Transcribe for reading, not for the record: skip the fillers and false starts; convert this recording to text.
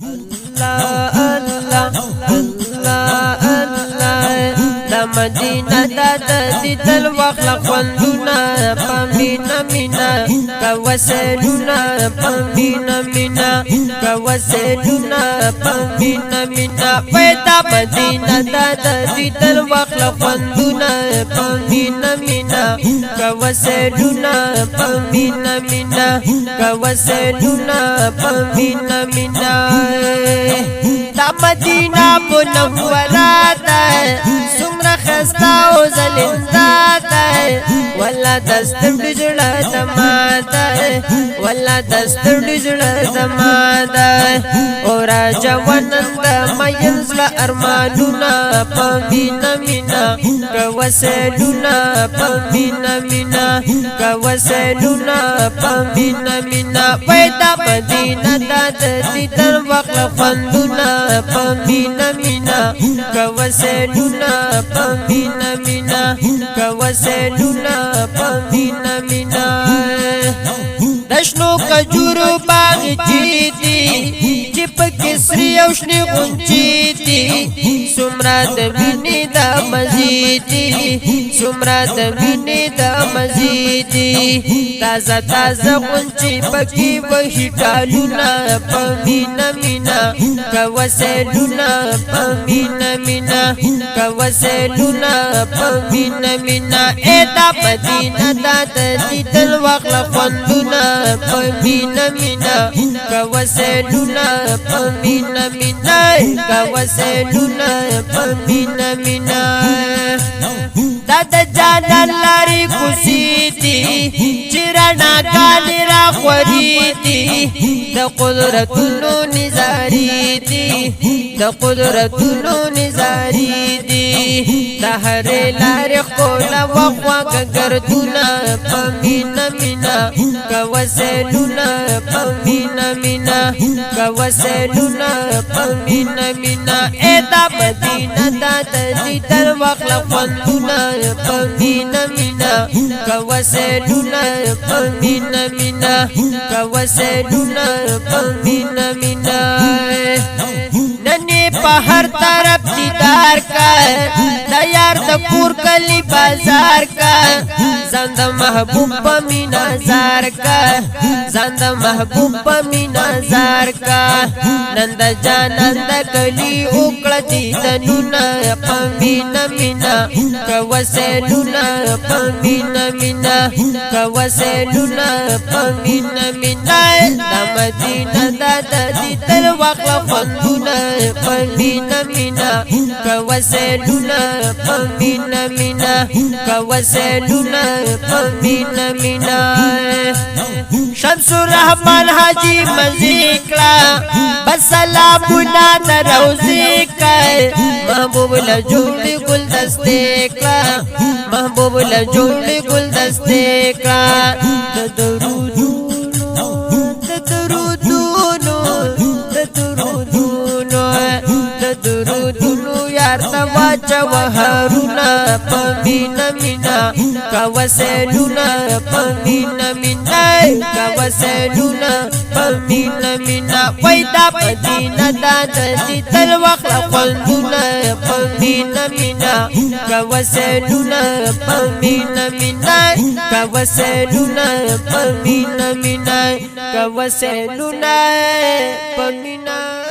الله الله الله الله دا مدینه دا دل واخلا خوندونه پمینا مینا کوسلونه پمینا مینا کوسلونه پمینا مینا پیدا مدینه دا دل واخلا خوندونه پمینا مینا کوسلونه پمینا مینا کوسلونه پمینا مینا دا مدینہ منورہ ہے سمرا خستا او زلندا ہے والله دستر دجړه دماده والله دستر دجړه دماده اور جوانند مینزل ارمانونا پمینا مینا کوسلونا پمینا مینا کوسلونا پمینا مینا پیدا مدینہ د در وقت فندونا پمینا مینا کوسلونا پمینا مینا کوسلونا پمینا مینا دشنو کجورو باغ جیتی چپ کسری اوشنی غنچیتی سمرات مینی دا مزیدی سمرات مینی دا مزیدی تازه تازه غنچی پکی وحی ٹالونا پمینا مینا کوسلونا پمینا مینا کوسلونا پمینا مینا ایدا مدینہ دا دل وقل خوندونا پمینا مینا کوسلونا پمینا مینا کوسلونا پمینا مینا دا جانا لاری کسیتی چرانا کالی را خوریتی دا قدرتونو نزاری دی دا قدرتونو نزاری دی دا هر لاری خولا وقوا گردونا پمینا مینا کوسلونا پمینا مینا کوسلونا پمینا مینا ایدا مدینہ دا در وقت خوندونا پمینا مینا کوسلونا پمینا مینا کوسلونا پمینا مینا ننی پا ہر طرف دیدار کا دیار دا پور کلی بازار کا زند محبوب پا مینا زار کا زند محبوب پا مینا زار کا نند جانند کلی اکڑ دیدنونا پمینا مینا کوسلونا پمینا مینا کوسلونا پمینا مینا دا مدینہ دا دل وقل خوندونا پمینا مینا کوسلونا پمینا مینا کوسلونا پمینا مینا شمس الرحمن حاجی مزیکلا بسلامونا در روزیکا محبوب لجوڑی گل دستے کا محبوب لجوڑی گل دستے کا درودونو درودونو درودونو درودونو یار تواچا وحارونا پمینا مینا کوسلونا پمینا مینا کوسلونا پمینا مینا ویدا مدینہ دا دل وقت خوندونا پمینا مینا کوسلونا پمینا مینا کوسلونا پمینا مینا کوسلونا پمینا